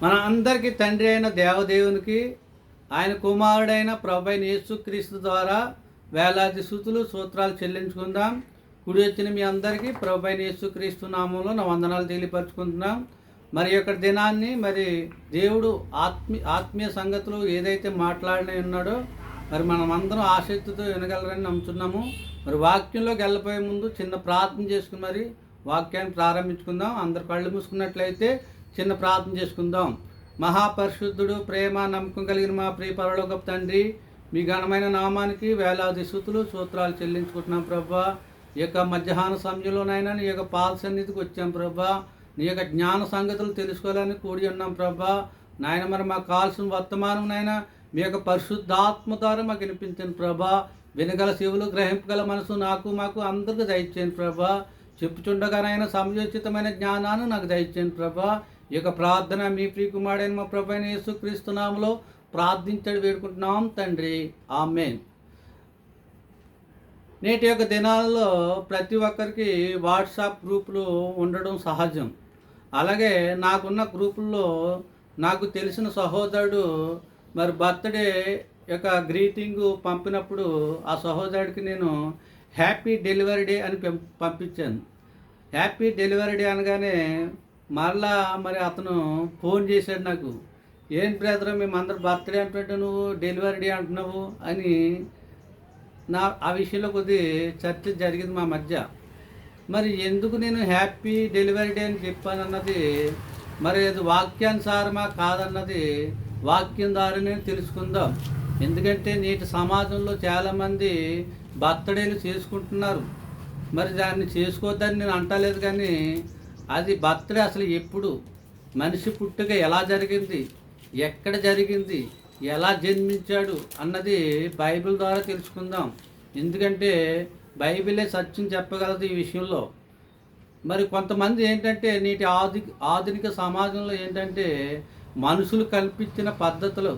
మన అందరికీ తండ్రి అయిన దేవదేవునికి ఆయన కుమారుడైన ప్రభువైన యేసుక్రీస్తు ద్వారా వేలాది స్తుతులు స్తోత్రాలు చెల్లించుకుందాం. కుడి వచ్చిన మీ అందరికీ ప్రభువైన యేసుక్రీస్తు నామంలో నా వందనాలు తెలియపరుచుకుంటున్నాం. మరి యొక్క దినాన్ని దేవుడు ఆత్మీయ సంగతులు ఏదైతే మాట్లాడి ఉన్నాడో మరి మనం అందరం ఆసక్తితో వినగలరని నమ్ముతున్నాము. మరి వాక్యంలోకి వెళ్ళిపోయే ముందు చిన్న ప్రార్థన చేసుకుని మరి వాక్యాన్ని ప్రారంభించుకుందాం. అందరు కళ్ళు మూసుకున్నట్లయితే చిన్న ప్రార్థన చేసుకుందాం. మహాపరిశుద్ధుడు, ప్రేమ, నమ్మకం కలిగిన మా ప్రియ పరలోకపు తండ్రి, మీ ఘనమైన నామానికి వేలాది స్తుతులు స్తోత్రాలు చెల్లించుకుంటున్నాం ప్రభా. ఈ యొక్క మధ్యాహ్న సమయంలోనైనా నీ యొక్క పాద సన్నిధికి వచ్చాం ప్రభా. నీ యొక్క జ్ఞాన సంగతులు తెలుసుకోవాలని కూడి ఉన్నాం ప్రభా. నాయన మరి మాకు కావాల్సిన వర్తమానం నాయన మీ యొక్క పరిశుద్ధాత్మ ద్వారా మాకు వినిపించండి ప్రభా. వినగల చెవులు, గ్రహింపగల మనసు మాకు అందరికీ దయచేయండి ప్రభా. చెప్పుచుండగానైనా సమయోచితమైన జ్ఞానాన్ని నాకు దయచేయండి ప్రభా. ఈ యొక్క ప్రార్థన మీ ప్రియకుమారుడైన మా ప్రభువైన యేసుక్రీస్తు నామములో ప్రార్థించడి వేడుకుంటున్నాం తండ్రి, ఆమేన్. నేటి యొక్క దినాల్లో ప్రతి ఒక్కరికి వాట్సాప్ గ్రూపులు ఉండడం సహజం. అలాగే నాకున్న గ్రూపుల్లో నాకు తెలిసిన సహోదరుడు మరి బర్త్డే యొక్క గ్రీటింగ్ పంపినప్పుడు ఆ సహోదరుడికి నేను హ్యాపీ డెలివరీ డే అని పంపించాను. హ్యాపీ డెలివరీ డే అనగానే మళ్ళా మరి అతను ఫోన్ చేశాడు నాకు. ఏం బ్రదర్, మేమందరూ బర్త్డే అంటుంటే నువ్వు డెలివరీ డే అంటున్నావు అని ఆ విషయంలో కొద్ది చర్చ జరిగింది మా మధ్య. మరి ఎందుకు నేను హ్యాపీ డెలివరీ డే అని చెప్పానన్నది మరి అది వాక్యానుసారమా కాదన్నది వాక్యం ద్వారానే తెలుసుకుందాం. ఎందుకంటే నేటి సమాజంలో చాలామంది బర్త్డేలు చేసుకుంటున్నారు. మరి దాన్ని చేసుకోవద్దని నేను అంటలేదు, కానీ అది బర్త్డే అసలు ఎప్పుడు, మనిషి పుట్టుక ఎలా జరిగింది, ఎక్కడ జరిగింది, ఎలా జన్మించాడు అన్నది బైబిల్ ద్వారా తెలుసుకుందాం. ఎందుకంటే బైబిలే సత్యం చెప్పగలదు ఈ విషయంలో. మరి కొంతమంది ఏంటంటే నేటి ఆధునిక సమాజంలో ఏంటంటే మనుషులు కల్పించిన పద్ధతులు,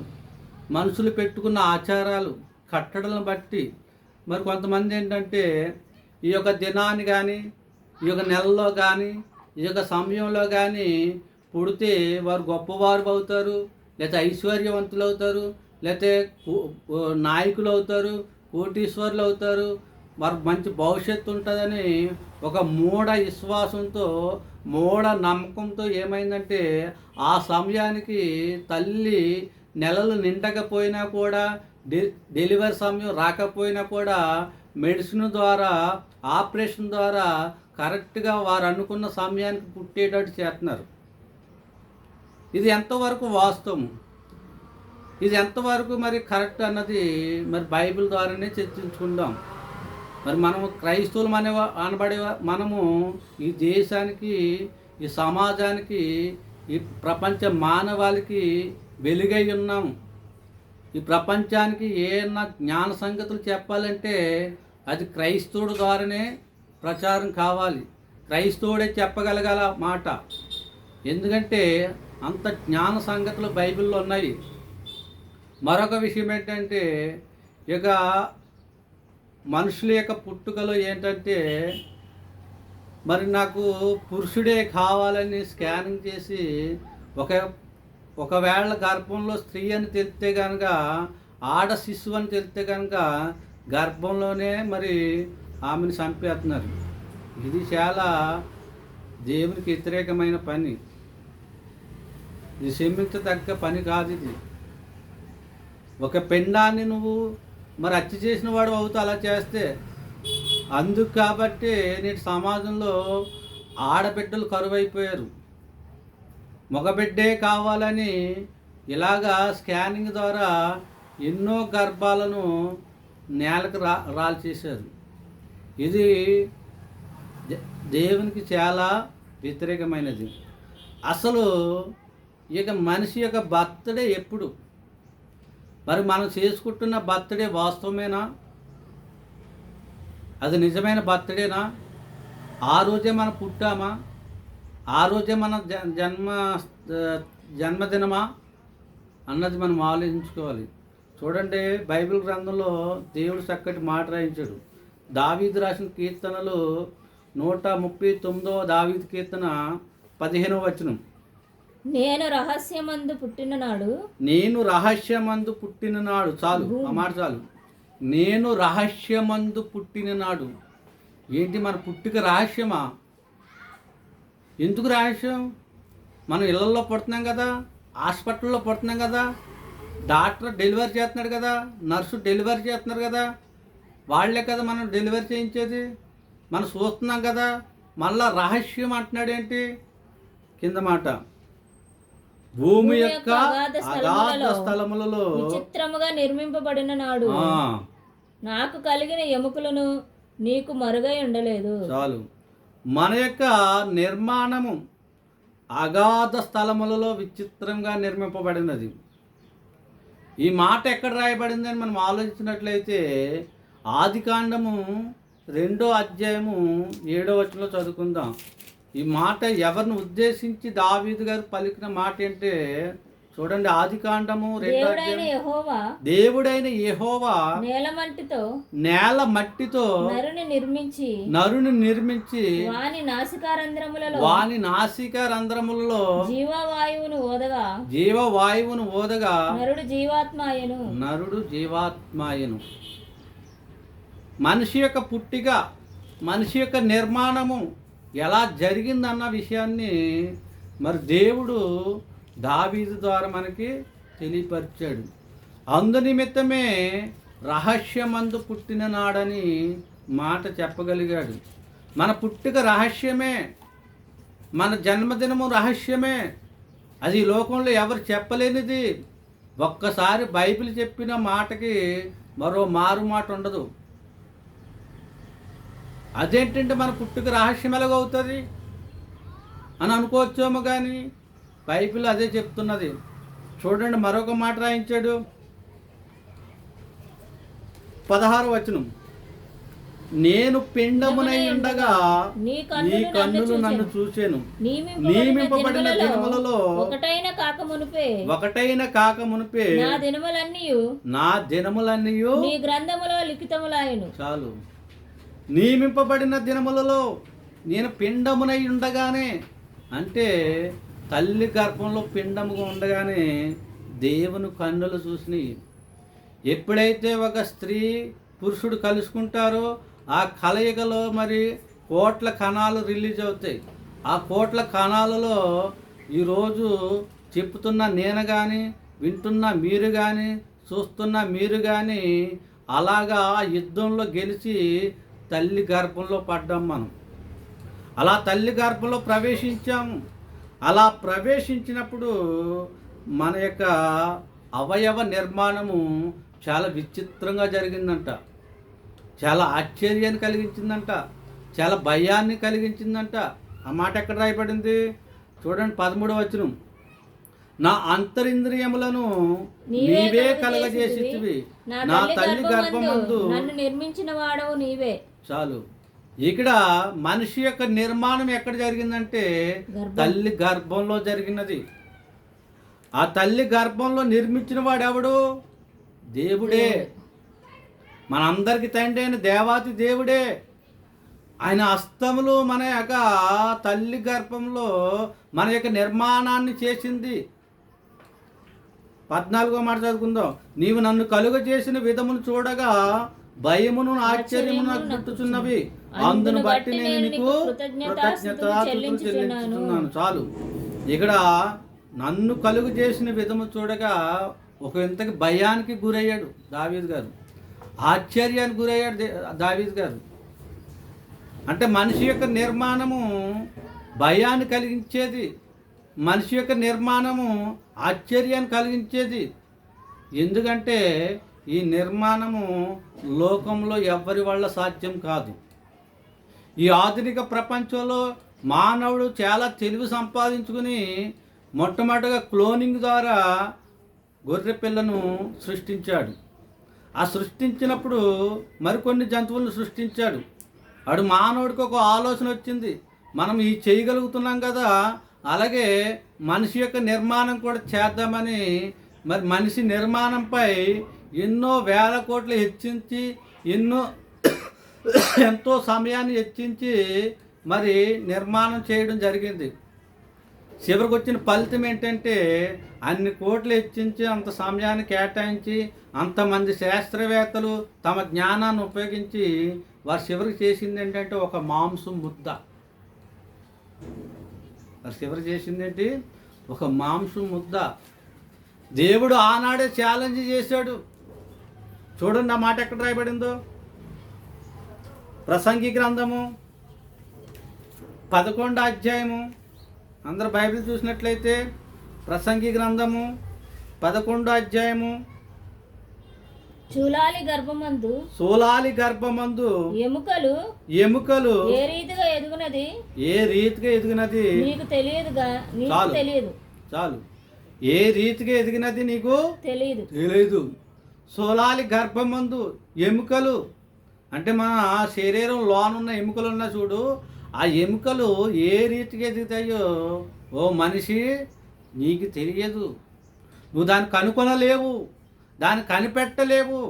మనుషులు పెట్టుకున్న ఆచారాలు, కట్టడలను బట్టి మరి కొంతమంది ఏంటంటే ఈ యొక్క దినాన్ని కానీ, ఈ యొక్క నెలలో కానీ, ఈ యొక్క సమయంలో కానీ పుడితే వారు గొప్పవారు అవుతారు, లేకపోతే ఐశ్వర్యవంతులు అవుతారు, లేకపోతే నాయకులు అవుతారు, కోటీశ్వరులు అవుతారు, వారికి మంచి భవిష్యత్తు ఉంటుందని ఒక మూఢ విశ్వాసంతో, మూఢ నమ్మకంతో ఏమైందంటే ఆ సమయానికి తల్లి నెలలు నిండకపోయినా కూడా, డెలివరీ సమయం రాకపోయినా కూడా మెడిసిన్ ద్వారా, ఆపరేషన్ ద్వారా కరెక్ట్గా వారు అనుకున్న సమయానికి పుట్టేటట్టు చేస్తున్నారు. ఇది ఎంతవరకు వాస్తవం, ఇది ఎంతవరకు మరి కరెక్ట్ అన్నది మరి బైబిల్ ద్వారానే చర్చించుకుందాం. మరి మనము క్రైస్తవులు అనబడే మనము ఈ దేశానికి, ఈ సమాజానికి, ఈ ప్రపంచ మానవాళికి వెలుగై ఉన్నాము. ఈ ప్రపంచానికి ఏమన్నా జ్ఞాన సంగతులు చెప్పాలంటే అది క్రైస్తవుడు ద్వారానే ప్రచారం కావాలి. క్రైస్తవుడే చెప్పగలగల మాట. ఎందుకంటే అంత జ్ఞాన సంగతులు బైబిల్లో ఉన్నాయి. మరొక విషయం ఏంటంటే ఇక మనుషుల యొక్క పుట్టుకలో ఏంటంటే మరి నాకు పురుషుడే కావాలని స్కానింగ్ చేసి ఒకవేళ గర్భంలో స్త్రీ అని తెలిస్తే కనుక, ఆడ శిశువు అని తెలిస్తే కనుక గర్భంలోనే మరి ఆమెను చంపేస్తున్నారు. ఇది చాలా దేవునికి వ్యతిరేకమైన పని. ఇది క్షమించదగ్గ పని కాదు. ఇది ఒక పిండాన్ని నువ్వు మరి హత్య చేసిన వాడు అవుతూ అలా చేస్తే, అందుకు కాబట్టి నేటి సమాజంలో ఆడబిడ్డలు కరువైపోయారు. మగబిడ్డే కావాలని ఇలాగా స్కానింగ్ ద్వారా ఎన్నో గర్భాలను నేలకు రాల్చేశారు. ఇది దేవునికి చాలా వ్యతిరేకమైనది. అసలు ఇక మనిషి యొక్క బర్త్డే ఎప్పుడు, మరి మనం చేసుకుంటున్న బర్త్డే వాస్తవమేనా, అది నిజమైన బర్త్డేనా, ఆ రోజే మనం పుట్టామా, ఆ రోజే మన జన్మదినమా అన్నది మనం ఆలోచించుకోవాలి. చూడండి, బైబిల్ గ్రంథంలో దేవుడు చక్కటి మాట రాయించాడు. దావీదు రాసిన కీర్తనలు 139వ దావీదు కీర్తన 15వ వచనం. నేను రహస్యమందు పుట్టిన నాడు నేను రహస్యమందు పుట్టిన నాడు, చాలు ఆ మాట చాలు. నేను రహస్యమందు పుట్టిన నాడు. ఏంటి మన పుట్టుక రహస్యమా? ఎందుకు రహస్యం? మనం ఇళ్ళల్లో పుడుతున్నాం కదా, హాస్పిటల్లో పుడుతున్నాం కదా, డాక్టర్ డెలివరీ చేస్తున్నాడు కదా, నర్సు డెలివరీ చేస్తున్నారు కదా, వాళ్ళే కదా మనం డెలివరీ చేయించేది. మనం చూస్తున్నాం కదా. మళ్ళా రహస్యం అంటున్నాడు ఏంటి? కింద మాట, భూమి యొక్క అగాధ స్థలములలో విచిత్రముగా నిర్మింపబడిన నాడు నాకు కలిగిన ఎముకలను నీకు మరుగై ఉండలేదు. చాలు. మన యొక్క నిర్మాణము అగాధ స్థలములలో విచిత్రంగా నిర్మింపబడినది. ఈ మాట ఎక్కడ రాయబడిందని మనం ఆలోచించినట్లయితే ఆదికాండము 2వ అధ్యాయము 7వ వచనంలో చదువుకుందాం. ఈ మాట ఎవరిని ఉద్దేశించి దావీదు గారు పలికిన మాట అంటే చూడండి, ఆదికాండము 2వ అధ్యాయం. దేవుడైన యెహోవా నేల మట్టితో నరుని నిర్మించి వాని నాసిక రంధ్రములలో జీవవాయువును ఓదగా నరుడు జీవాత్మాయను. మనిషి యొక్క పుట్టిక, మనిషి యొక్క నిర్మాణము ఎలా జరిగిందన్న విషయాన్ని మరి దేవుడు దావీదు ద్వారా మనకి తెలియపరిచాడు. అందునిమిత్తమే రహస్యమందు పుట్టిన నాడని మాట చెప్పగలిగాడు. మన పుట్టుక రహస్యమే, మన జన్మదినము రహస్యమే. అది ఈ లోకంలో ఎవరు చెప్పలేనిది. ఒక్కసారి బైబిల్ చెప్పిన మాటకి మరో మారు మాట ఉండదు. అదేంటంటే మన పుట్టుక రహస్యం ఎలాగవుతుంది అని అనుకోవచ్చేమో, కానీ బైబిల్ అదే చెప్తున్నది. చూడండి, మరొక మాట రాయించాడు, 16వ వచనం, నేను పిండమునై ఉండగా నీ కన్నులు నన్ను చూచెను, నియమింపబడిన దినములలో ఒకటైన కాక మునుపే నా దినములన్నీయు నీ గ్రంథములో లిఖితములాయెను. చాలు. నియమింపబడిన దినములలో నేను పిండమునై ఉండగానే, అంటే తల్లి గర్భంలో పిండముగా ఉండగానే దేవుని కన్నులు చూసినాయి. ఎప్పుడైతే ఒక స్త్రీ పురుషుడు కలుసుకుంటారో ఆ కలయికలో మరి కోట్ల కణాలు రిలీజ్ అవుతాయి. ఆ కోట్ల కణాలలో ఈరోజు చెప్తున్న నేను కానీ, వింటున్న మీరు కానీ, చూస్తున్న మీరు కానీ అలాగా యుద్ధంలో గెలిచి తల్లి గర్భంలో పడ్డాం. మనం అలా తల్లి గర్భంలో ప్రవేశించాము. అలా ప్రవేశించినప్పుడు మన యొక్క అవయవ నిర్మాణము చాలా విచిత్రంగా జరిగిందంట, చాలా ఆశ్చర్యాన్ని కలిగించిందంట, చాలా భయాన్ని కలిగించిందంట. ఆ మాట ఎక్కడ రాయబడింది? చూడండి, 13వ వచనం, నా అంతరింద్రియములను నీవే కలగజేసితివి, నా తల్లి గర్భమందు నన్ను నిర్మించిన వాడవు నీవే. చాలు. ఇక్కడ మనిషి యొక్క నిర్మాణం ఎక్కడ జరిగిందంటే తల్లి గర్భంలో జరిగినది. ఆ తల్లి గర్భంలో నిర్మించిన వాడు ఎవడు? దేవుడే. మనందరికి తండ్రి అయిన దేవాతి దేవుడే. ఆయన హస్తములు మన యొక్క తల్లి గర్భంలో మన యొక్క నిర్మాణాన్ని చేసింది. 14వ మాట చదువుకుందాం, నీవు నన్ను కలుగ చేసిన విధమును చూడగా భయమును ఆశ్చర్యమును నాకు పుట్టుచున్నవి, అందును బట్టి నేను నీకు కృతజ్ఞతాస్తుతులు చెల్లించుచున్నాను. చాలు. ఇక్కడ నన్ను కలుగు చేసిన విధము చూడగా ఒక ఇంతకి భయానికి గురయ్యాడు దావీదు గారు, ఆశ్చర్యానికి గురయ్యాడు దావీదు గారు. అంటే మనిషి యొక్క నిర్మాణము భయాన్ని కలిగించేది, మనిషి యొక్క నిర్మాణము ఆశ్చర్యాన్ని కలిగించేది. ఎందుకంటే ఈ నిర్మాణము లోకంలో ఎవ్వరి వల్ల సాధ్యం కాదు. ఈ ఆధునిక ప్రపంచంలో మానవుడు చాలా తెలివి సంపాదించుకుని మొట్టమొదటిగా క్లోనింగ్ ద్వారా గొర్రె పిల్లను సృష్టించాడు. ఆ సృష్టించినప్పుడు మరికొన్ని జంతువులను సృష్టించాడు. వాడు మానవుడికి ఒక ఆలోచన వచ్చింది, మనం ఈ చేయగలుగుతున్నాం కదా, అలాగే మనిషి యొక్క నిర్మాణం కూడా చేద్దామని మరి మనిషి నిర్మాణంపై ఎన్నో వేల కోట్లు హెచ్చించి ఎంతో సమయాన్ని హెచ్చించి మరి నిర్మాణం చేయడం జరిగింది. చివరికి వచ్చిన ఫలితం ఏంటంటే అన్ని కోట్లు హెచ్చించి అంత సమయాన్ని కేటాయించి అంతమంది శాస్త్రవేత్తలు తమ జ్ఞానాన్ని ఉపయోగించి వారు చివరికి చేసింది ఏంటంటే ఒక మాంసం ముద్ద. వారు చివరికి చేసింది ఏంటి? ఒక మాంసం ముద్ద. దేవుడు ఆనాడే ఛాలెంజ్ చేశాడు. చూడండి ఆ మాట ఎక్కడ రాయబడిందో. ప్రసంగి గ్రంథము 11వ అధ్యాయము. అందరు బైబిల్ చూసినట్లయితే ప్రసంగి గ్రంథము 11వ అధ్యాయము. చూలాలి గర్భమందు ఎముకలు ఏ రీతిగా ఎదుగునది నీకు తెలియదు. చాలు. ఏ రీతిగా ఎదిగినది నీకు తెలియదు. సోలాలి గర్భమందు ఎముకలు అంటే మన శరీరం లోనున్న ఎముకలు ఉన్నా చూడు, ఆ ఎముకలు ఏ రీతిగా ఎదుగుతాయో ఓ మనిషి నీకు తెలియదు. నువ్వు దాన్ని కనుకొనలేవు, దాన్ని కనిపెట్టలేవు.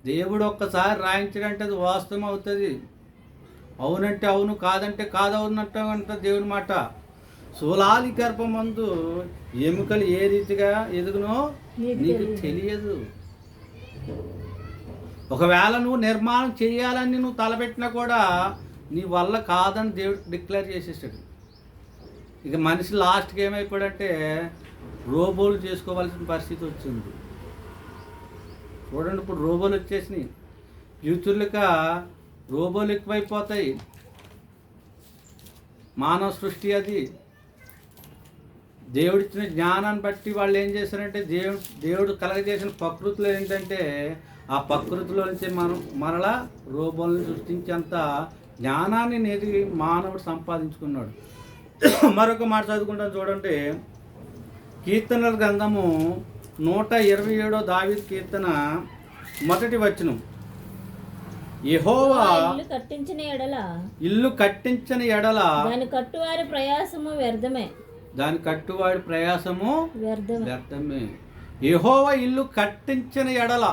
దేవుడు ఒక్కసారి రాయించడంటే అది వాస్తవం అవుతుంది. అవునంటే అవును, కాదంటే కాదవునట్టు అంట దేవుడి మాట. సోలాలి గర్భమందు ఎముకలు ఏ రీతిగా ఎదుగునో నీకు తెలియదు. ఒకవేళ నువ్వు నిర్మాణం చేయాలని నువ్వు తలపెట్టినా కూడా నీ వల్ల కాదని దేవుడు డిక్లేర్ చేసేసాడు. ఇక మనిషి లాస్ట్కి ఏమైపోయాడంటే రోబోలు చేసుకోవాల్సిన పరిస్థితి వచ్చింది. చూడండి, ఇప్పుడు రోబోలు వచ్చేసినాయి. ఫ్యూచర్లక రోబోలు ఎక్కువైపోతాయి. మానవ సృష్టి అది. దేవుడిచ్చిన జ్ఞానాన్ని బట్టి వాళ్ళు ఏం చేశారంటే దేవుడు కలగజేసిన ప్రకృతిలో ఏంటంటే ఆ ప్రకృతిలో నుంచి మరలా రోబోలను సృష్టించేంత జ్ఞానాన్ని నేటి మానవుడు సంపాదించుకున్నాడు. మరొక మాట చదువుకుంటాం చూడండి. కీర్తనల గ్రంథము 127 దావీదు కీర్తన 1వ వచనం. యెహోవా ఇల్లు కట్టించిన ఎడల దాని కట్టువాడి ప్రయాసము వ్యర్థమే. యెహోవా ఇల్లు కట్టించిన ఎడల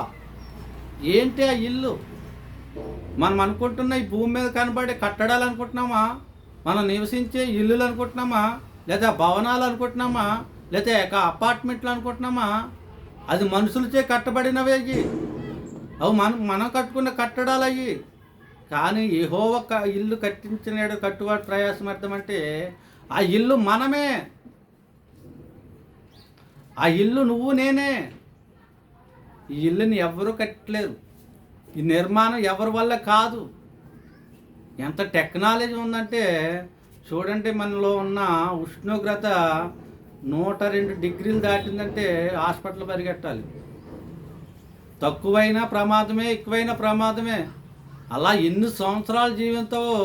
ఏంటి ఆ ఇల్లు? మనం అనుకుంటున్న ఈ భూమి మీద కనబడే కట్టడాలు అనుకుంటున్నామా? మనం నివసించే ఇల్లులు అనుకుంటున్నామా? లేదా భవనాలు అనుకుంటున్నామా? లేదా అపార్ట్మెంట్లు అనుకుంటున్నామా? అది మనుషులచే కట్టబడినవి అయ్యి. అవి మనం కట్టుకున్న కట్టడాలు అయ్యి. కానీ యెహోవా ఇల్లు కట్టించిన కట్టుబాటు ప్రయాసం అర్థమంటే ఆ ఇల్లు మనమే. ఆ ఇల్లు నువ్వు నేనే. ఈ ఇల్లుని ఎవరూ కట్టలేరు. ఈ నిర్మాణం ఎవరి వల్ల కాదు. ఎంత టెక్నాలజీ ఉందంటే చూడండి, మనలో ఉన్న ఉష్ణోగ్రత 102 డిగ్రీలు దాటిందంటే హాస్పిటల్ పరిగెట్టాలి. తక్కువైనా ప్రమాదమే, ఎక్కువైనా ప్రమాదమే. అలా ఎన్ని సంవత్సరాలు జీవితావో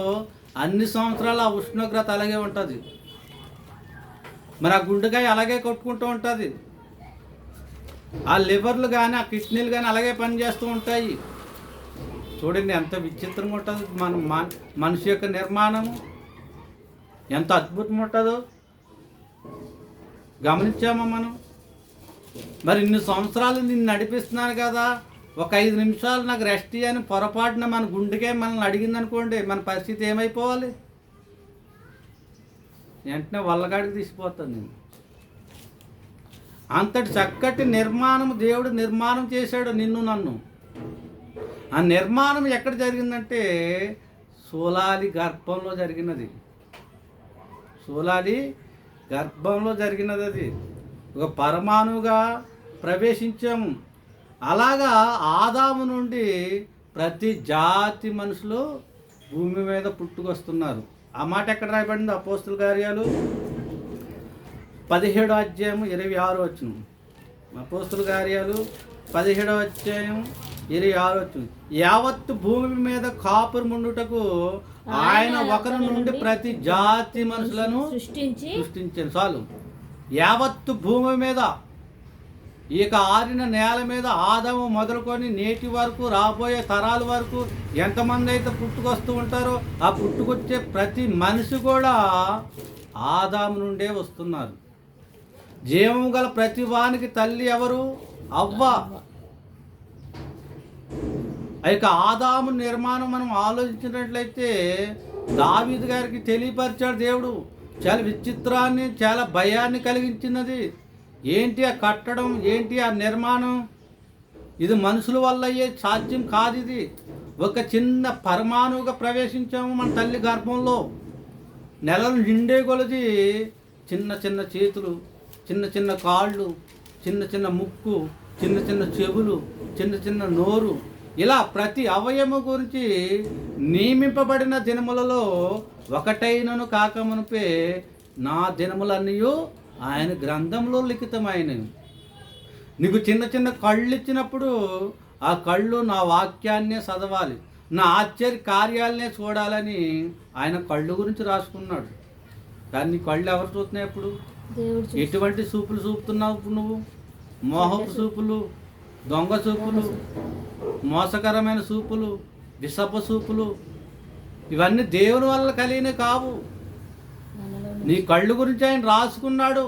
అన్ని సంవత్సరాలు ఆ ఉష్ణోగ్రత అలాగే ఉంటుంది. మరి ఆ గుండెకాయ అలాగే కొట్టుకుంటూ ఉంటుంది. ఆ లివర్లు కానీ ఆ కిడ్నీలు కానీ అలాగే పనిచేస్తూ ఉంటాయి. చూడండి ఎంత విచిత్రంగా ఉంటుంది మనిషి యొక్క నిర్మాణము, ఎంత అద్భుతం ఉంటుందో గమనించామా మనం? మరి ఇన్ని సంవత్సరాలు నిన్ను నడిపిస్తున్నాను కదా, ఒక 5 నిమిషాలు నాకు రెస్ట్ అని పొరపాటున మన గుండెకే మనల్ని అడిగిందనుకోండి, మన పరిస్థితి ఏమైపోవాలి? వెంటనే వల్లగాడికి తీసిపోతాను నేను. అంతటి చక్కటి నిర్మాణం దేవుడు నిర్మాణం చేశాడు నిన్ను నన్ను. ఆ నిర్మాణం ఎక్కడ జరిగిందంటే సోలాలి గర్భంలో జరిగినది. సోలాలి గర్భంలో జరిగినది. అది ఒక పరమాణువుగా ప్రవేశించాము. అలాగా ఆదాము నుండి ప్రతి జాతి మనుషులు భూమి మీద పుట్టుకొస్తున్నారు. ఆ మాట ఎక్కడ రాయబడింది? అపోస్తుల కార్యాలు 17వ అధ్యాయం 26వ వచనం. అపోస్తుల కార్యాలు 17వ అధ్యాయం 26వ వచనం. యావత్తు భూమి మీద కాపురు ముండుటకు ఆయన ఒకరి నుండి ప్రతి జాతి మనుషులను సృష్టించాను. చాలు. యావత్తు భూమి మీద, ఇక ఆరిన నేల మీద ఆదాము మొదలుకొని నేటి వరకు రాబోయే తరాల వరకు ఎంతమంది అయితే పుట్టుకొస్తూ ఉంటారో ఆ పుట్టుకొచ్చే ప్రతి మనిషి కూడా ఆదాము నుండే వస్తున్నారు. జీవము గల ప్రతి వానికి తల్లి ఎవరు? అవ్వ. ఇక ఆదాము నిర్మాణం మనం ఆలోచించినట్లయితే దావీదు గారికి తెలియపరిచాడు దేవుడు. చాలా విచిత్రాన్ని, చాలా భయాన్ని కలిగించినది. ఏంటి ఆ కట్టడం, ఏంటి ఆ నిర్మాణం? ఇది మనుషుల వల్ల అయ్యే సాధ్యం కాదు. ఇది ఒక చిన్న పరమాణువుగా ప్రవేశించాము మన తల్లి గర్భంలో. నెలలు నిండే కొలది చిన్న చిన్న చేతులు, చిన్న చిన్న కాళ్ళు, చిన్న చిన్న ముక్కు, చిన్న చిన్న చెవులు, చిన్న చిన్న నోరు, ఇలా ప్రతి అవయవం గురించి నియమింపబడిన దినములలో ఒకటైనను కాకమునిపే నా దినములన్నీ ఆయన గ్రంథంలో లిఖితమైనవి. నీకు చిన్న చిన్న కళ్ళు ఇచ్చినప్పుడు ఆ కళ్ళు నా వాక్యాన్నే చదవాలి, నా ఆశ్చర్య కార్యాలనే చూడాలని ఆయన కళ్ళు గురించి రాసుకున్నాడు. కానీ నీ కళ్ళు ఎవరు చూస్తున్నాయి? ఇప్పుడు ఎటువంటి చూపులు చూపుతున్నావు? ఇప్పుడు నువ్వు మోహపు చూపులు, దొంగ చూపులు, మోసకరమైన చూపులు, విషపు చూపులు, ఇవన్నీ దేవుని వల్ల కలిగిన కావు. నీ కళ్ళు గురించి ఆయన రాసుకున్నాడు,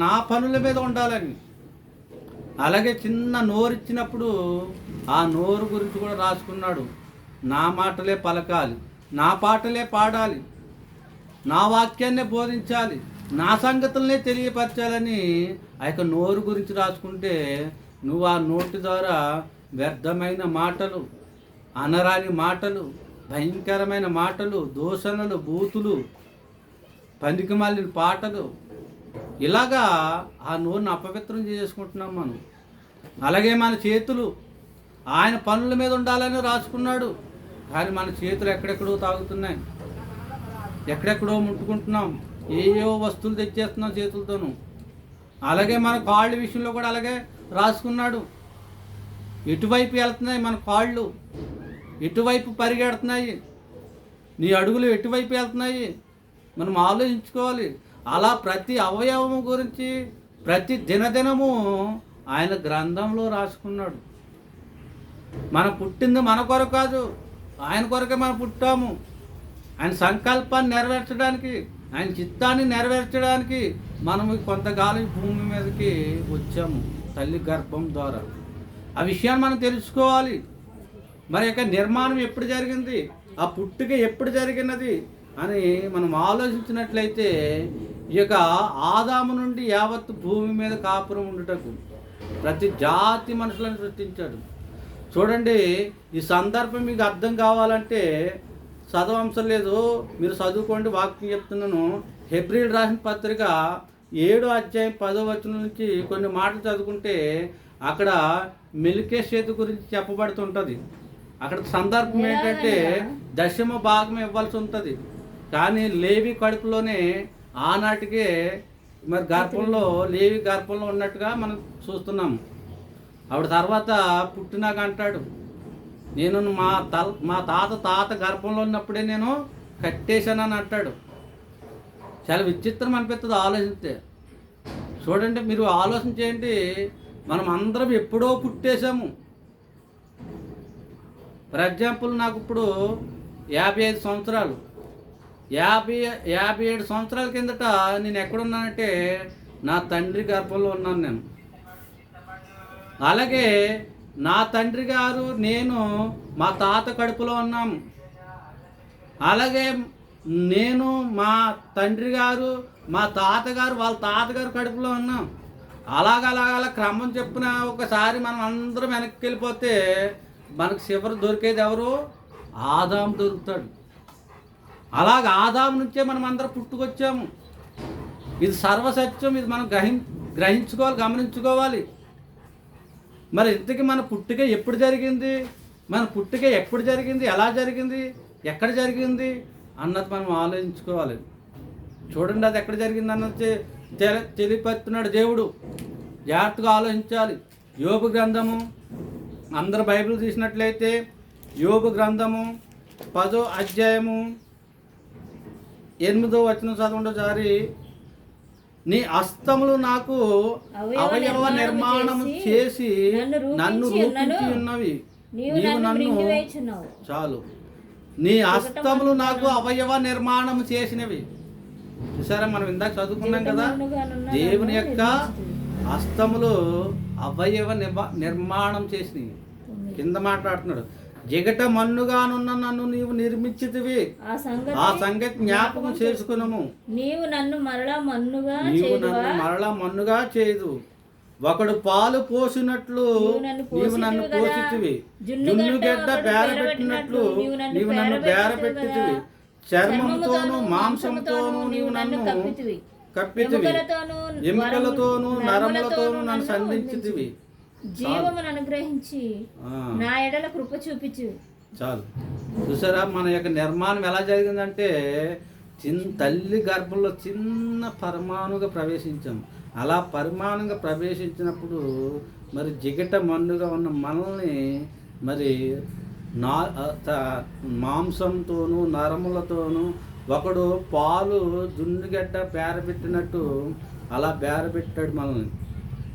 నా పనుల మీద ఉండాలని. అలాగే చిన్న నోరు ఇచ్చినప్పుడు ఆ నోరు గురించి కూడా రాసుకున్నాడు. నా మాటలే పలకాలి, నా పాటలే పాడాలి, నా వాక్యాన్నే బోధించాలి, నా సంగతులనే తెలియపరచాలని ఆ యొక్క నోరు గురించి రాసుకుంటే నువ్వు ఆ నోటి ద్వారా వ్యర్థమైన మాటలు, అనరాని మాటలు, భయంకరమైన మాటలు, దూషణలు, బూతులు, పనికిమాలిన పాటలు, ఇలాగా ఆ నోరుని అపవిత్రం చేసుకుంటున్నాం మనం. అలాగే మన చేతులు ఆయన పనుల మీద ఉండాలని రాసుకున్నాడు. కానీ మన చేతులు ఎక్కడెక్కడో తాగుతున్నాయి, ఎక్కడెక్కడో ముట్టుకుంటున్నాం, ఏవో వస్తువులు తెచ్చేస్తున్నాం చేతులతోనూ. అలాగే మన కాళ్ళ విషయంలో కూడా అలాగే రాసుకున్నాడు. ఎటువైపు వెళ్తున్నాయి మన కాళ్ళు, ఎటువైపు పరిగెడుతున్నాయి, నీ అడుగులు ఎటువైపు వెళ్తున్నాయి మనం ఆలోచించుకోవాలి. అలా ప్రతి అవయవము గురించి ప్రతి దినదినము ఆయన గ్రంథంలో రాసుకున్నాడు. మనం పుట్టింది మన కొరకు కాదు, ఆయన కొరకే మనం పుట్టాము. ఆయన సంకల్పాన్ని నెరవేర్చడానికి, ఆయన చిత్తాన్ని నెరవేర్చడానికి మనం కొంతకాలం భూమి మీదకి వచ్చాము తల్లి గర్భం ద్వారా. ఆ విషయాన్ని మనం తెలుసుకోవాలి. మరి యొక్క నిర్మాణం ఎప్పుడు జరిగింది, ఆ పుట్టుక ఎప్పుడు జరిగినది అని మనం ఆలోచించినట్లయితే ఈ యొక్క ఆదాము నుండి యావత్తు భూమి మీద కాపురం ఉండుటకు ప్రతి జాతి మనుషులను సృష్టించాడు. చూడండి, ఈ సందర్భం మీకు అర్థం కావాలంటే చదవంశం లేదు, మీరు చదువుకోండి. వాక్యం చెప్తున్నాను. హెబ్రీలు రాసిన పత్రిక 7వ అధ్యాయం 10వ వచనం నుంచి కొన్ని మాటలు చదువుకుంటే అక్కడ మెల్కీషెదెకు గురించి చెప్పబడుతుంటుంది. అక్కడ సందర్భం ఏంటంటే దశమ భాగం ఇవ్వాల్సి ఉంటుంది. కానీ లేవి కడుపులోనే ఆనాటికే మరి గర్భంలో, లేవి గర్భంలో ఉన్నట్టుగా మనం చూస్తున్నాం. ఆవిడ తర్వాత పుట్టినాక అంటాడు, నేను మా తాత గర్భంలో ఉన్నప్పుడే నేను కట్టేశానని అంటాడు. చాలా విచిత్రం అనిపిస్తుంది ఆలోచిస్తే. చూడండి, మీరు ఆలోచన చేయండి. మనం అందరం ఎప్పుడో పుట్టేశాము. ఫర్ ఎగ్జాంపుల్, నాకు ఇప్పుడు 55 సంవత్సరాలు. 57 సంవత్సరాల కిందట నేను ఎక్కడున్నానంటే నా తండ్రి గర్భంలో ఉన్నాను నేను. అలాగే నా తండ్రి గారు, నేను మా తాత కడుపులో ఉన్నాము. అలాగే నేను, మా తండ్రి గారు, మా తాతగారు, వాళ్ళ తాతగారు కడుపులో ఉన్నాం. అలాగ క్రమం చెప్పున ఒకసారి మనం అందరం వెనక్కి వెళ్ళిపోతే మనకు చివరి దొరికేది ఎవరు? ఆదాము దొరుకుతాడు. అలాగ ఆదాము నుంచే మనం అందరం పుట్టుకొచ్చాము. ఇది సర్వసత్యం. ఇది మనం గ్రహించుకోవాలి, గమనించుకోవాలి. మరి ఇంతకీ మన పుట్టుక ఎప్పుడు జరిగింది, మన పుట్టుక ఎప్పుడు జరిగింది, ఎలా జరిగింది, ఎక్కడ జరిగింది అన్నది మనం ఆలోచించుకోవాలి. చూడండి, అది ఎక్కడ జరిగింది అన్నది తెలియపరుస్తున్నాడు దేవుడు. జాగ్రత్తగా ఆలోచించాలి. యోబు గ్రంథము, అందరు బైబిల్ తీసినట్లయితే యోబు గ్రంథము 10వ అధ్యాయము 8వ వచనం చదవండి ఒకసారి. నీ హస్తములు నాకు అవయవ నిర్మాణం చేసి నన్ను రూపించి ఉన్నవి, నీవు నన్ను చాలు. నీ హస్తములు నాకు అవయవ నిర్మాణం చేసినవి. చూసారా, మనం ఇందాక చదువుకున్నాం కదా, దేవుని యొక్క హస్తములు అవయవ నిర్మాణం చేసినవి. కింద మాట్లాడుతున్నాడు, జిగట మన్నుగానున్న నన్ను నీవు నిర్మించితివి, ఆ సంగతి ఆ సంగతి జ్ఞాపకం చేసుకునము. నీవు నన్ను మరలా మన్నుగా నీవు చేయుదువా? నన్ను మరలా మన్నుగా చేయదు. ఒకడు పాలు పోసినట్లు నీవు నన్ను పోషితివి, జున్నుగడ్డ బేరబెట్టినట్లు నీవు నన్ను బేరబెట్టితివి. చర్మముతోను మాంసముతోను నీవు నన్ను కప్పితివి, ఎముకలతోను నరములతోను నన్ను సంధించితివి. జీవమును అనుగ్రహించి నా ఎడల కృప చూపించు. చాలు. చూసారా మన యొక్క నిర్మాణం ఎలా జరిగిందంటే తల్లి గర్భంలో చిన్న పరిమాణంగా ప్రవేశించాం. అలా పరిమాణంగా ప్రవేశించినప్పుడు మరి జిగట మన్నుగా ఉన్న మనల్ని మరి మాంసంతోనూ నరములతోనూ ఒకడు పాలు జున్నుగడ్డ బేరబెట్టినట్టు అలా బేరబెట్టాడు మనల్ని.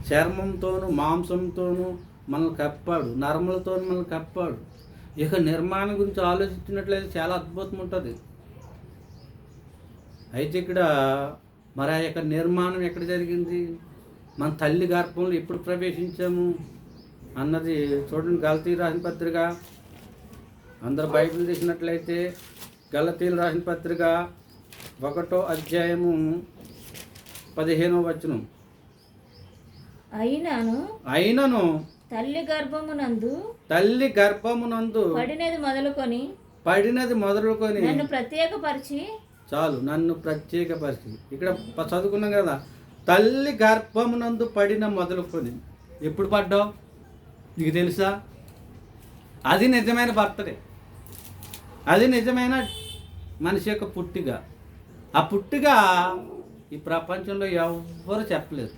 చర్మంతోనూ మాంసంతోనూ మనల్ని కప్పాడు, నరములతోనూ మనల్ని కప్పాడు. ఇక నిర్మాణం గురించి ఆలోచించినట్లయితే చాలా అద్భుతం ఉంటుంది. అయితే ఇక్కడ మరి ఆ యొక్క నిర్మాణం ఎక్కడ జరిగింది, మన తల్లి గర్భంలో ఎప్పుడు ప్రవేశించాము అన్నది చూడండి. గలతీ రాసిన పత్రిక, అందరు బైబిల్ తీసినట్లయితే గలతీలు రాసిన పత్రిక 1వ అధ్యాయము 15వ వచనం. అయినను తల్లి గర్భమునందు పడినది మొదలుకొని నన్ను ప్రత్యేకపరిచి. చాలు, నన్ను ప్రత్యేకపరిచి. ఇక్కడ చదువుకున్నాం కదా, తల్లి గర్భమునందు పడిన మొదలుకొని. ఎప్పుడు పడ్డావు నీకు తెలుసా? అది నిజమైన బర్త్డే, అది నిజమైన మనిషి యొక్క పుట్టిక. ఆ పుట్టిక ఈ ప్రపంచంలో ఎవ్వరు చెప్పలేరు.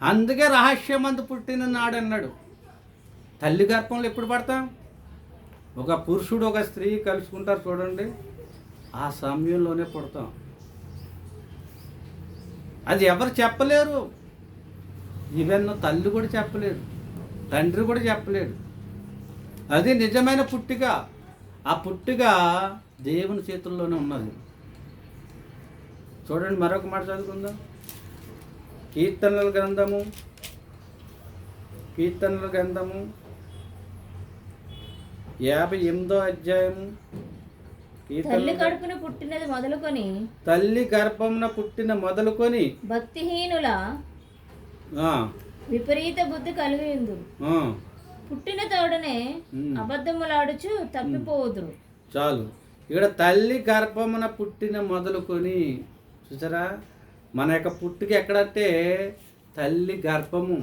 అందుకే రహస్యమందు పుట్టిన నాడు అన్నాడు. తల్లి గర్భంలో ఎప్పుడు పడతాం? ఒక పురుషుడు ఒక స్త్రీ కలుసుకుంటారు చూడండి, ఆ సమయంలోనే పుడతాం. అది ఎవరు చెప్పలేరు. ఈవెన్ తల్లి కూడా చెప్పలేరు, తండ్రి కూడా చెప్పలేడు. అది నిజమైన పుట్టిక. ఆ పుట్టిక దేవుని చేతుల్లోనే ఉన్నది. చూడండి, మరొక మాట చదువుకుందాం. కీర్తనల గ్రంథము 58వ అధ్యాయము. తల్లి గర్భమున పుట్టినది మొదలుకొని భక్తిహీనుల విపరీత బుద్ధి కలిగిందు. పుట్టిన తోడనే అబద్ధములాడుచు తప్పిపోదురు. చాలు. ఇక్కడ తల్లి గర్భమున పుట్టిన మొదలుకొని. చూసారా, మన యొక్క పుట్టుక ఎక్కడంటే తల్లి గర్భము.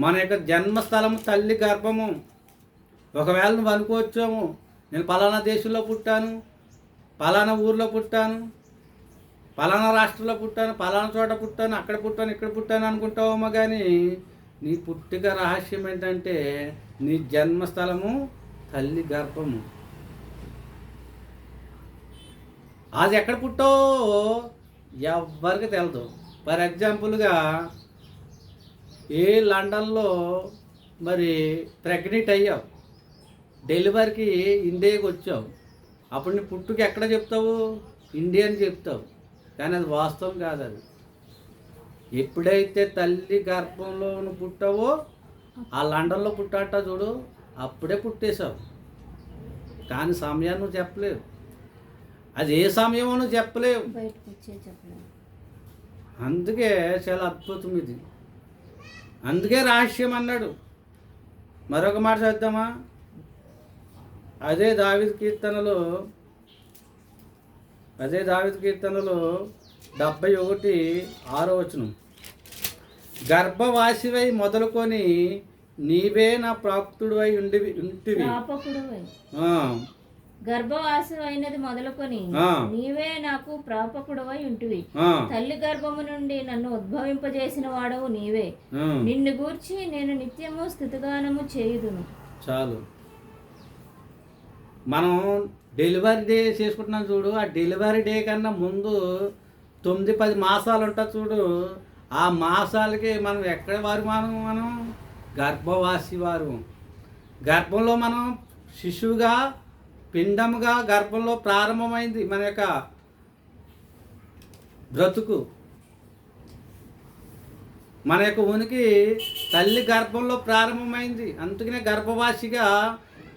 మన యొక్క జన్మస్థలము తల్లి గర్భము. ఒకవేళ నువ్వు అనుకోవచ్చాము, నేను పలానా దేశంలో పుట్టాను, పలానా ఊర్లో పుట్టాను, పలానా రాష్ట్రంలో పుట్టాను, పలానా చోట పుట్టాను, అక్కడ పుట్టాను, ఇక్కడ పుట్టాను అనుకుంటావేమో. కానీ నీ పుట్టుక రహస్యం ఏంటంటే నీ జన్మస్థలము తల్లి గర్భము. అది ఎక్కడ పుట్టావో ఎవరికి తెలదు. ఫర్ ఎగ్జాంపుల్గా లండన్లో మరి ప్రెగ్నెంట్ అయ్యావు, డెలివరీకి ఇండియాకి వచ్చావు, అప్పుడు నీ పుట్టుక ఎక్కడ చెప్తావు? ఇండియా అని చెప్తావు. కానీ అది వాస్తవం కాదు. అది ఎప్పుడైతే తల్లి గర్భంలో నువ్వు పుట్టావో, ఆ లండన్లో పుట్టాట చూడు, అప్పుడే పుట్టేశావు. కానీ సమయాన్ని నువ్వు చెప్పలేవు. అది ఏ సమయమో నువ్వు చెప్పలేవు. అందుకే చాలా అద్భుతం ఇది. అందుకే రహస్యం అన్నాడు. మరొక మాట చేద్దామా? అదే దావీదు కీర్తనలో 71:6 వచనం. గర్భవాసివై మొదలుకొని నీవే నా ప్రాప్తుడివై ఉంటివి. గర్భవాసమైనది మొదలుకొని నీవే నాకు ప్రాపకుడవై ఉంటివి. తల్లి గర్భము నుండి నన్ను ఉద్భవింపజేసిన వాడవు నీవే. నిన్ను గూర్చి నేను నిత్యము స్థుతిగానము చేయుదును. చాలు. మనం డెలివరీ డే చేసుకుంటున్నాం చూడు, ఆ డెలివరీ డే కన్నా ముందు 9-10 మాసాలు ఉంటుంది చూడు. ఆ మాసాలకి మనం ఎక్కడ వారు? మనం గర్భవాసి వారు. గర్భంలో మనం శిశువుగా, పిండముగా గర్భంలో ప్రారంభమైంది మన యొక్క బ్రతుకు. మన యొక్క ఉనికి తల్లి గర్భంలో ప్రారంభమైంది. అందుకనే గర్భవాసిగా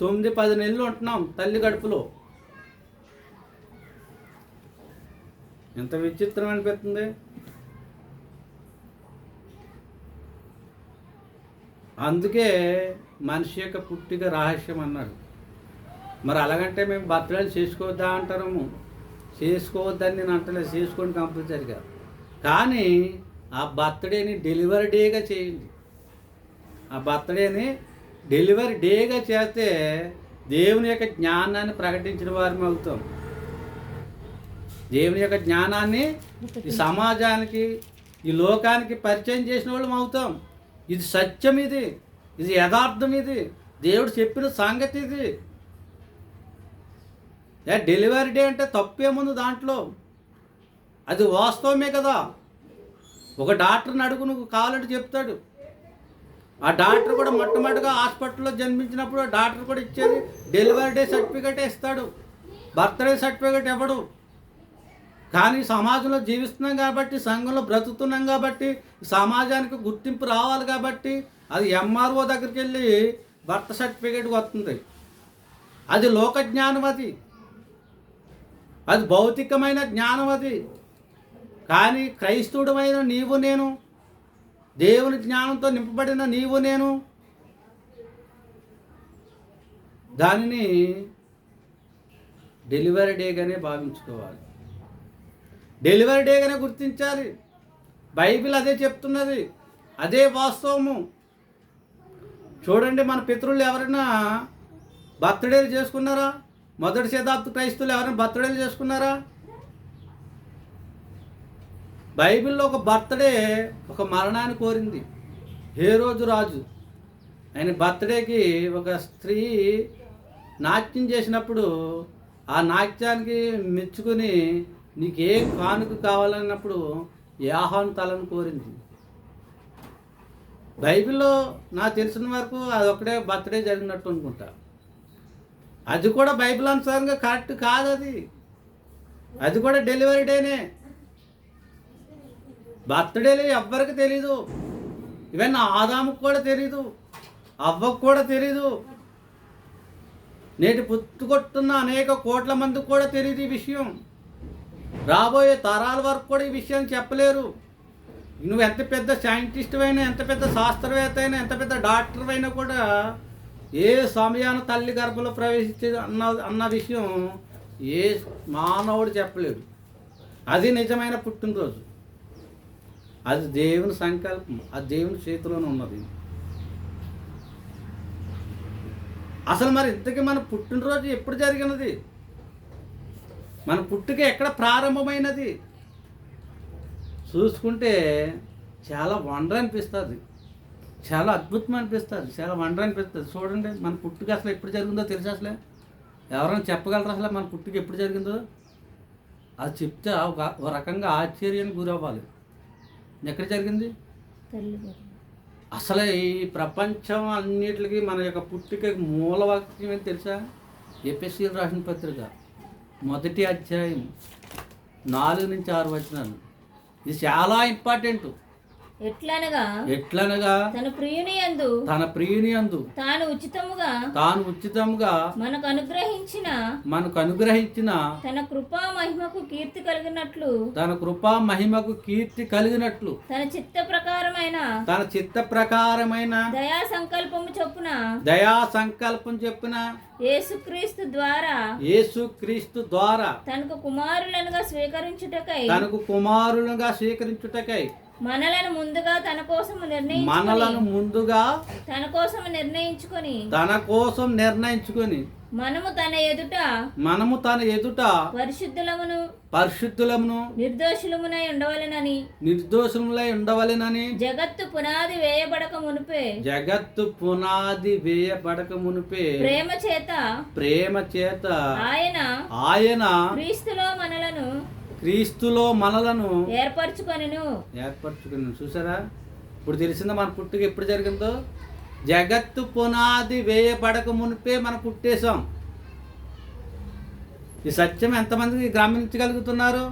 9-10 నెలలు ఉంటున్నాం తల్లి కడుపులో. ఎంత విచిత్రం అనిపిస్తుంది. అందుకే మనిషి యొక్క పుట్టిక రహస్యం అన్నాడు. మరి అలాగంటే మేము బర్త్డేలు చేసుకోవద్దా అంటాము. చేసుకోవద్దని నేను అంటలేదు, చేసుకోండి కంపల్సరిగా. కానీ ఆ బర్త్డేని డెలివరీ డేగా చేయండి. ఆ బర్త్డేని డెలివరీ డేగా చేస్తే దేవుని యొక్క జ్ఞానాన్ని ప్రకటించిన వారం అవుతాం. దేవుని యొక్క జ్ఞానాన్ని ఈ సమాజానికి, ఈ లోకానికి పరిచయం చేసిన వాళ్ళం అవుతాం. ఇది సత్యం, ఇది యథార్థం, ఇది దేవుడు చెప్పిన సంగతి. ఇది డెలివరీ డే అంటే తప్పేముంది దాంట్లో? అది వాస్తవమే కదా. ఒక డాక్టర్ని అడుగు, నువ్వు కావాలంటే చెప్తాడు. ఆ డాక్టర్ కూడా మొట్టమొదటిగా హాస్పిటల్లో జన్మించినప్పుడు డాక్టర్ కూడా ఇచ్చేది డెలివరీ డే సర్టిఫికేట్ ఇస్తాడు, బర్త్డే సర్టిఫికేట్ ఇవ్వడు. కానీ సమాజంలో జీవిస్తున్నాం కాబట్టి, సంఘంలో బ్రతుకుతున్నాం కాబట్టి, సమాజానికి గుర్తింపు రావాలి కాబట్టి అది ఎంఆర్ఓ దగ్గరికి వెళ్ళి బర్త్ సర్టిఫికేట్కి వస్తుంది. అది లోక జ్ఞానం, అది భౌతికమైన జ్ఞానం. అది కానీ క్రైస్తవుడమైన నీవు నేను, దేవుని జ్ఞానంతో నింపబడిన నీవు నేను దానిని డెలివరీ డేగానే భావించుకోవాలి, డెలివరీ డేగానే గుర్తించాలి. బైబిల్ అదే చెప్తున్నది, అదే వాస్తవము. చూడండి, మన పితరులు ఎవరైనా బర్త్డేలు చేసుకున్నారా? మొదటి శతాబ్ద క్రైస్తవులు ఎవరైనా బర్త్డేలు చేసుకున్నారా? బైబిల్లో ఒక బర్త్డే ఒక మరణాన్ని కోరింది. హేరోదు రాజు ఆయన బర్త్డేకి ఒక స్త్రీ నాట్యం చేసినప్పుడు ఆ నాట్యానికి మెచ్చుకొని నీకే కానుక కావాలన్నప్పుడు యాహాను తలను కోరింది. బైబిల్లో నాకు తెలిసిన వరకు అదొక్కడే బర్త్డే జరిగినట్టు అనుకుంటా. అది కూడా బైబిల్ అనుసారంగా కరెక్ట్ కాదు. అది కూడా డెలివరీ డేనే. బర్త్డేలు ఎవ్వరికి తెలీదు. ఈవెన్ ఆదాముకు కూడా తెలీదు, అవ్వకు కూడా తెలీదు. నేటి పుట్టుకొట్టున్న అనేక కోట్ల మందికి కూడా తెలియదు ఈ విషయం. రాబోయే తరాల వరకు కూడా ఈ విషయాన్ని చెప్పలేరు. నువ్వు ఎంత పెద్ద సైంటిస్ట్ అయినా, ఎంత పెద్ద శాస్త్రవేత్త అయినా, ఎంత పెద్ద డాక్టర్ అయినా కూడా ఏ సమయాన తల్లి గర్భంలో ప్రవేశించే అన్న విషయం ఏ మానవుడు చెప్పలేడు. అది నిజమైన పుట్టినరోజు, అది దేవుని సంకల్పం, అది దేవుని చేతిలోనే ఉన్నది. అసలు మరి ఇంతకీ మన పుట్టినరోజు ఎప్పుడు జరిగినది? మన పుట్టుక ఎక్కడ ప్రారంభమైనది? చూసుకుంటే చాలా వండర్ అనిపిస్తుంది, చాలా అద్భుతం అనిపిస్తుంది, చాలా వండర్ అనిపిస్తుంది. చూడండి, మన పుట్టుక అసలు ఎప్పుడు జరిగిందో తెలుసు? అసలే ఎవరైనా చెప్పగలరు అసలు మన పుట్టుక ఎప్పుడు జరిగిందో? అది చెప్తే ఒక రకంగా ఆశ్చర్యానికి గురవ్వాలి. ఎక్కడ జరిగింది? అసలు ఈ ప్రపంచం అన్నిటికీ మన యొక్క పుట్టుక మూల వాక్యం ఏంటి తెలుసా? ఎఫెసీయులు రాసిన పత్రిక 1వ అధ్యాయం 4-6 వచనాలు. ఇది చాలా ఇంపార్టెంట్. ఎట్లనగా తన ప్రియుని యందు తాను ఉచితముగా మనకు అనుగ్రహించిన తన కృపా మహిమకు కీర్తి కలిగినట్లు తన చిత్త ప్రకారమైన దయా సంకల్పం చొప్పున యేసుక్రీస్తు ద్వారా తనకు కుమారులుగా స్వీకరించుటకై మనలను ముందుగా తన కోసం నిర్ణయించుకొని మనము తన ఎదుట పరిశుద్ధులమును నిర్దోషులమునై ఉండవలెనని జగత్తు పునాది వేయబడక మునుపే ప్రేమ చేత ఆయన క్రీస్తులో మనలను ఏర్పరచుకొని. చూసారా, ఇప్పుడు తెలిసిందా మన పుట్టుక ఎప్పుడు జరిగిందో? జగత్తు పునాది వేయబడక మునిపే మనం పుట్టేశాం. ఈ సత్యం ఎంతమందికి గమనించగలుగుతున్నారు?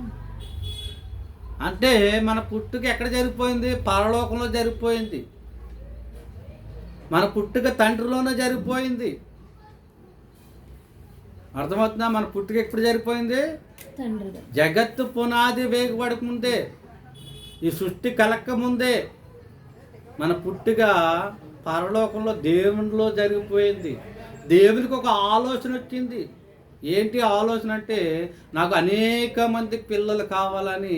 అంటే మన పుట్టుక ఎక్కడ జరిగిపోయింది? పరలోకంలో జరిగిపోయింది. మన పుట్టుక తండ్రిలోనే జరిగిపోయింది. అర్థమవుతుందా? మన పుట్టుక ఎప్పుడు జరిగిపోయింది? తండ్రిగా జగత్తు పునాది వేగపడక ముందే, ఈ సృష్టి కలక్క ముందే మన పుట్టుక పరలోకంలో దేవునిలో జరిగిపోయింది. దేవునికి ఒక ఆలోచన వచ్చింది. ఏంటి ఆలోచన అంటే, నాకు అనేక మంది పిల్లలు కావాలని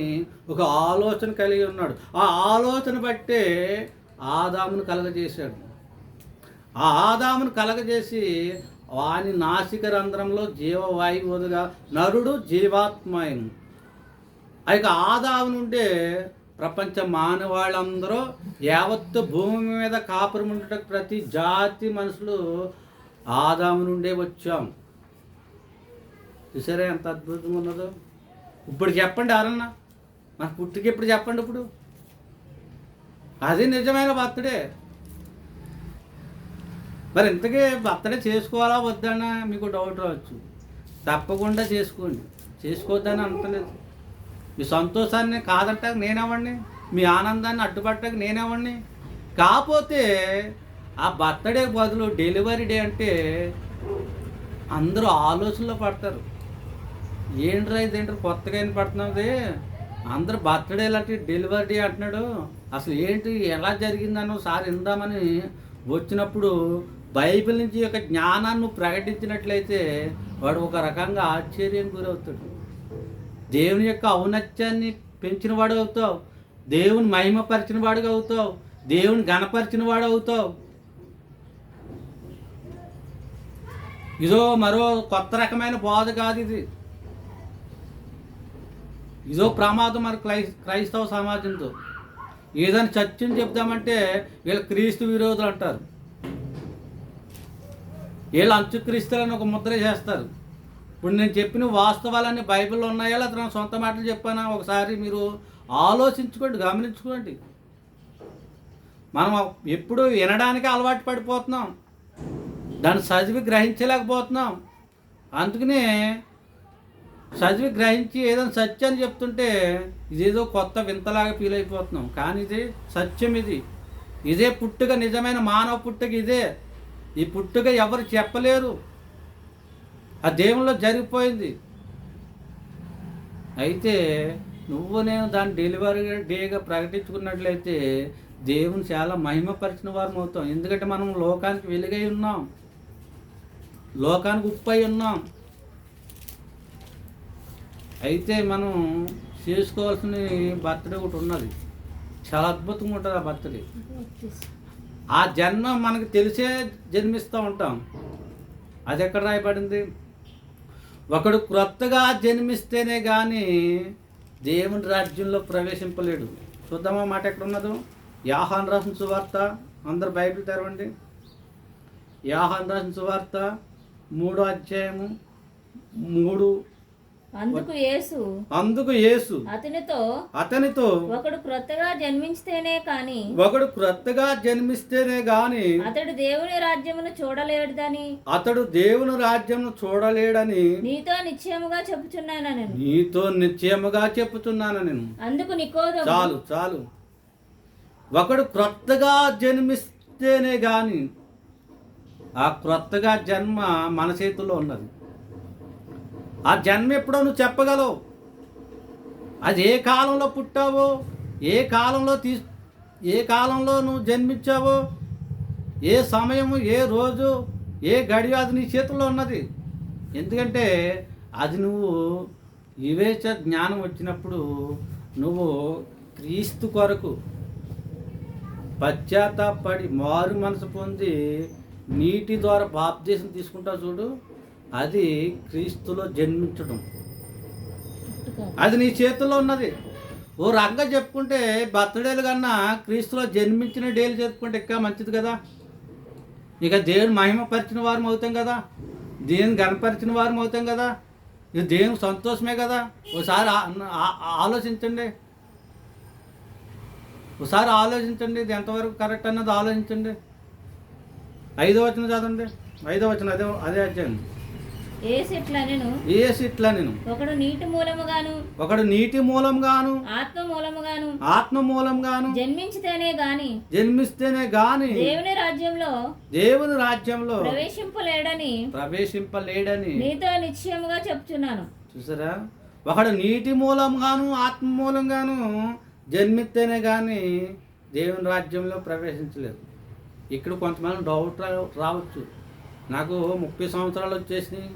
ఒక ఆలోచన కలిగి ఉన్నాడు. ఆ ఆలోచన బట్టే ఆదామును కలగజేశాడు. ఆ ఆదామును కలగజేసి వాని నాసిక రంధ్రంలో జీవవాయువుగా నరుడు జీవాత్మయం. ఆ యొక్క ఆదాము నుండే ప్రపంచ మానవాళ్ళందరూ యావత్తు భూమి మీద కాపురం ఉండటం ప్రతి జాతి మనుషులు ఆదాము నుండే వచ్చాం. చూసారా ఎంత అద్భుతంగా ఉన్నదో? ఇప్పుడు చెప్పండి ఎవరన్నా, మన పుట్టుక ఇప్పుడు చెప్పండి. ఇప్పుడు అది నిజమైన బర్త్డే. మరి ఇంతకీ బర్త్డే చేసుకోవాలా వద్దన్నా మీకు డౌట్ రావచ్చు. తప్పకుండా చేసుకోండి, చేసుకోవద్దని అంటలేదు. మీ సంతోషాన్ని కాదంటాక నేనేవాడిని, మీ ఆనందాన్ని అడ్డుపట్టక నేనేవాడిని. కాకపోతే ఆ బర్త్డే బదులు డెలివరీ డే అంటే అందరూ ఆలోచనలో పడతారు. ఏంట్రా ఇదేంటి కొత్తగా ఏం పడుతున్నది, అందరూ బర్త్డే లాంటి డెలివరీ డే అంటున్నాడు, అసలు ఏంటి ఎలా జరిగిందనో సార్ ఇందామని వచ్చినప్పుడు బైబిల్ నుంచి యొక్క జ్ఞానాన్ని ప్రకటించినట్లయితే వాడు ఒక రకంగా ఆశ్చర్యం గురవుతాడు. దేవుని యొక్క ఔన్నత్యాన్ని పెంచిన వాడు అవుతావు, దేవుని మహిమపరిచిన వాడుగా అవుతావు, దేవుని ఘనపరిచిన వాడు అవుతావు. ఇదో మరో కొత్త రకమైన బోధ కాదు ఇది. ఇదో ప్రమాదం మన క్రైస్తవ సమాజంతో. ఏదైనా చర్చని చెప్దామంటే వీళ్ళు క్రీస్తు విరోధులు అంటారు, వీళ్ళు అంచుక్రీస్తులని ఒక ముద్ర చేస్తారు. ఇప్పుడు నేను చెప్పిన వాస్తవాలన్నీ బైబిల్లో ఉన్నాయా లేదా నా సొంత మాటలు చెప్పానా ఒకసారి మీరు ఆలోచించుకోండి, గమనించుకోండి. మనం ఎప్పుడు వినడానికి అలవాటు పడిపోతున్నాం, దాన్ని చదివి గ్రహించలేకపోతున్నాం. అందుకనే చదివి గ్రహించి ఏదైనా సత్యాన్ని చెప్తుంటే ఇదేదో కొత్త వింతలాగా ఫీల్ అయిపోతున్నాం. కానీ ఇది సత్యం, ఇదే పుట్టుక, నిజమైన మానవ పుట్టుక ఇదే. ఈ పుట్టుక ఎవరు చెప్పలేరు, ఆ దేవునిలో జరిగిపోయింది. అయితే నువ్వు నేను దాన్ని డెలివరీ డేగా ప్రకటించుకున్నట్లయితే దేవుని చాలా మహిమపరిచిన వారం అవుతాం. ఎందుకంటే మనం లోకానికి వెలుగై ఉన్నాం, లోకానికి ఉప్పై ఉన్నాం. అయితే మనం చేసుకోవాల్సిన బర్త్డే ఒకటి ఉన్నది, చాలా అద్భుతంగా ఉంటుంది ఆ బర్త్డే. ఆ జన్మ మనకు తెలిసే జన్మిస్తూ ఉంటాం. అది ఎక్కడ రాయబడింది? ఒకడు క్రొత్తగా జన్మిస్తేనే కానీ దేవుని రాజ్యంలో ప్రవేశింపలేడు. చూద్దామా మాట ఎక్కడ ఉన్నదో? యోహాను రాసిన సువార్త, అందరు బైబిల్ తెరవండి. యోహాను రాసిన సువార్త 3వ అధ్యాయము 3. అందుకు యేసు అతనితో ఒకడు క్రొత్తగా జన్మిస్తేనే గాని అతడు దేవుని రాజ్యమును చూడలేడని నీతో నిశ్చయముగా చెప్పుచున్నాను నేను. అందుకు నికోదేము, చాలు ఒకడు క్రొత్తగా జన్మిస్తేనే గాని, ఆ క్రొత్తగా జన్మ మన చేతుల్లో ఉన్నది. ఆ జన్మ ఎప్పుడో నువ్వు చెప్పగలవు. అది ఏ కాలంలో పుట్టావో, ఏ కాలంలో నువ్వు జన్మించావో, ఏ సమయము, ఏ రోజు, ఏ గడియ, అది నీ చేతుల్లో ఉన్నది. ఎందుకంటే అది నువ్వు వివేచ జ్ఞానం వచ్చినప్పుడు నువ్వు క్రీస్తు కొరకు పశ్చాత్తాపడి మారు మనసు పొంది నీటి ద్వారా బాప్తీసం తీసుకుంటావు చూడు, అది క్రీస్తులో జన్మించడం. అది నీ చేతుల్లో ఉన్నది. ఓ రంగా చెప్పుకుంటే బర్త్డేలు కన్నా క్రీస్తులో జన్మించిన డేలు చెప్పుకుంటే ఇంకా మంచిది కదా. ఇక దేవుని మహిమపరిచిన వారం అవుతాం కదా, దేవుని గణపరిచిన వారం అవుతాం కదా, ఇది దేవుని సంతోషమే కదా. ఒకసారి ఆలోచించండి, ఇది ఎంతవరకు కరెక్ట్ అన్నది ఆలోచించండి. 5వ వచనం చదవండి. 5వ వచనం అదే అధ్యాయం. ఏసిట్లనెను ఒకడు నీటి మూలముగాను ఆత్మ మూలముగాను జన్మించితేనే గాని దేవుని రాజ్యంలో ప్రవేశింపలేడని నీతో నిశ్చయముగా చెప్తున్నాను. చూసారా, ఒకడు నీటి మూలంగాను ఆత్మ మూలంగాను జన్మిస్తేనే కానీ దేవుని రాజ్యంలో ప్రవేశించలేదు. ఇక్కడ కొంతమంది డౌట్ రావచ్చు, నాకు 30 సంవత్సరాలు వచ్చేసినాయి,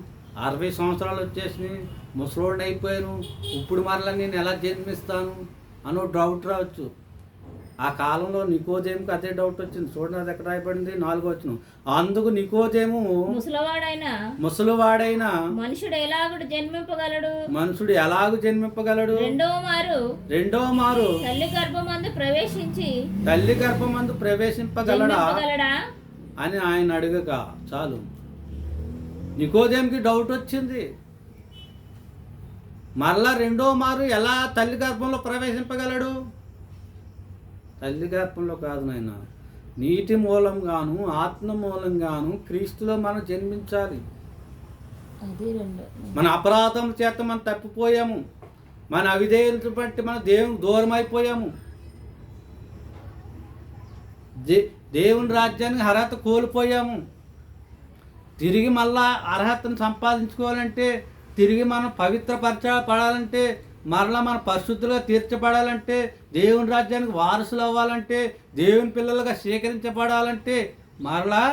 60 సంవత్సరాలు వచ్చేసినాయి, ముసలోడిని అయిపోయాను, ఇప్పుడు మరలా నేను ఎలా జన్మిస్తాను అనో డౌట్ రావచ్చు. ఆ కాలంలో నికోదేముకి అదే డౌట్ వచ్చింది. చూడండి, అది ఎక్కడ రాయబడింది, 4వ వచనం. అందుకు నికోదేము ముసలివాడైన మనుషుడు ఎలాగు జన్మింపగలడు రెండవ మారు తల్లి గర్భమందు ప్రవేశింపగలడా అని ఆయన అడగక చాలు, నికోదేముకి డౌట్ వచ్చింది. మరలా రెండో మారు ఎలా తల్లి గర్భంలో ప్రవేశింపగలడు? తల్లి గర్భంలో కాదు నాయన, నీటి మూలంగాను ఆత్మ మూలంగాను క్రీస్తులో మనం జన్మించాలి. మన అపరాధం చేత మనం తప్పిపోయాము, మన అవిధేయత బట్టి మనం దేవునికి దూరం అయిపోయాము. దేవుని రాజ్యానికి అర్హత కోల్పోయాము. తిరిగి మళ్ళా అర్హతను సంపాదించుకోవాలంటే, తిరిగి మనం పవిత్రపరచబడాలంటే, మరలా మన పరిశుద్ధులుగా తీర్చబడాలంటే, దేవుని రాజ్యానికి వారసులు అవ్వాలంటే, దేవుని పిల్లలుగా స్వీకరించబడాలంటే మరలా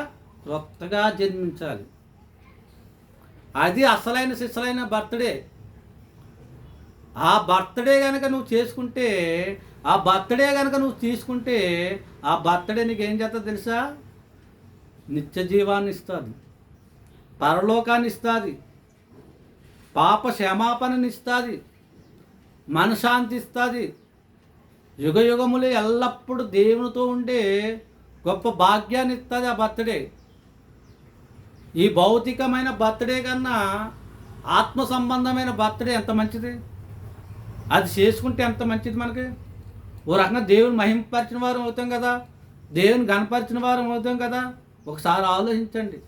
కొత్తగా జన్మించాలి. అది అసలైన సిసలైన బర్త్డే. ఆ బర్త్డే కనుక నువ్వు చేసుకుంటే, ఆ బర్త్డే కనుక నువ్వు తీసుకుంటే, ఆ బర్త్డే నీకు ఏం చేస్తా తెలుసా? నిత్య జీవాన్ని ఇస్తుంది, పరలోకాన్ని ఇస్తుంది, పాప క్షమాపణని ఇస్తుంది, మనశ్శాంతి ఇస్తుంది, యుగ యుగములు ఎల్లప్పుడూ దేవునితో ఉండే గొప్ప భాగ్యాన్ని ఇస్తుంది ఆ బర్త్డే. ఈ భౌతికమైన బర్త్డే కన్నా ఆత్మ సంబంధమైన బర్త్డే ఎంత మంచిది. అది చేసుకుంటే ఎంత మంచిది మనకి. ఓ రకంగా దేవుని మహింపరిచిన వారం అవుతాం కదా, దేవుని గణపరిచిన వారం అవుతాం కదా. ఒకసారి ఆలోచించండి.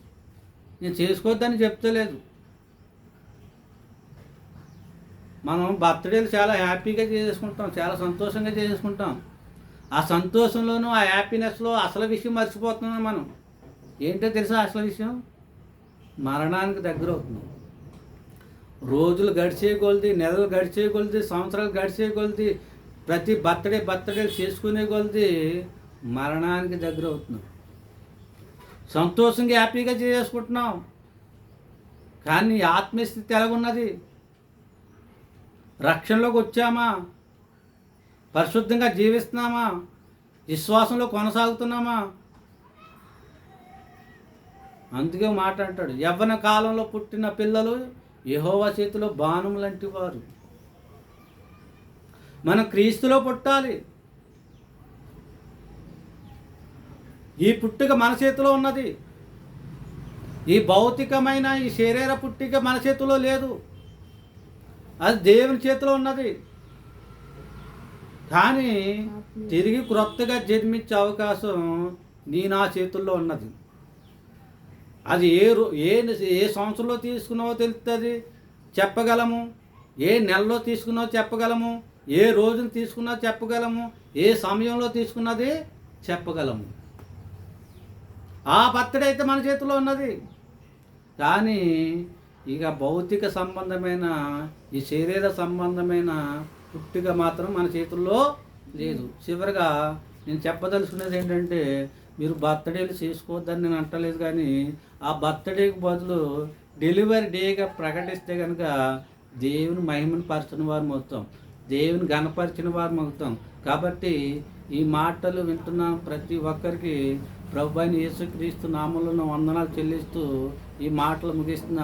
నేను చేసుకోవద్దని చెప్తలేదు. మనం బర్త్డేలు చాలా హ్యాపీగా చేసుకుంటాం, చాలా సంతోషంగా చేసుకుంటాం. ఆ సంతోషంలోనూ ఆ హ్యాపీనెస్లో అసలు విషయం మర్చిపోతున్నాం మనం. ఏంటో తెలుసా అసలు విషయం? మరణానికి దగ్గర అవుతున్నాం. రోజులు గడిచే కొలిది, నెలలు గడిచే కొలిది, సంవత్సరాలు గడిచే కొలిది, ప్రతి బర్త్డేలు చేసుకునే కొలిది మరణానికి దగ్గర అవుతున్నాం. సంతోషంగా హ్యాపీగా చేసుకుంటున్నాం, కానీ ఆత్మస్థితి ఎలాగున్నది? రక్షణలోకి వచ్చామా? పరిశుద్ధంగా జీవిస్తున్నామా? విశ్వాసంలో కొనసాగుతున్నామా? అందుకే మాట అంటాడు, యవ్వన కాలంలో పుట్టిన పిల్లలు యెహోవా చేతిలో బాణం లాంటి వారు. మనం క్రీస్తులో పుట్టాలి. ఈ పుట్టుక మన చేతిలో ఉన్నది. ఈ భౌతికమైన ఈ శరీర పుట్టుక మన చేతిలో లేదు, అది దేవుని చేతిలో ఉన్నది. కానీ తిరిగి క్రొత్తగా జన్మించే అవకాశం నా చేతుల్లో ఉన్నది. అది ఏ సంవత్సరంలో తీసుకున్నావో తెలుస్తుంది, చెప్పగలము. ఏ నెలలో తీసుకున్నావో చెప్పగలము. ఏ రోజున తీసుకున్నా చెప్పగలము. ఏ సమయంలో తీసుకున్నది చెప్పగలము. ఆ బర్త్డే అయితే మన చేతిలో ఉన్నది. కానీ ఇక భౌతిక సంబంధమైన ఈ శరీర సంబంధమైన పుట్టుక మాత్రం మన చేతుల్లో లేదు. చివరిగా నేను చెప్పదలుచుకున్నది ఏంటంటే, మీరు బర్త్డేలు చేసుకోవద్దని నేను అంటలేదు, కానీ ఆ బర్త్డేకి బదులు డెలివరీ డేగా ప్రకటిస్తే కనుక దేవుని మహిమను పరచిన వారు మొత్తం, దేవుని గణపరిచిన వారు మొత్తం. కాబట్టి ఈ మాటలు వింటున్న ప్రతి ఒక్కరికి ప్రభువైన యేసుక్రీస్తు నామములో వందనాలు చెల్లిస్తూ ఈ మాటలు ముగిస్తున్న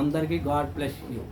అందరికీ గాడ్ బ్లెస్ యూ.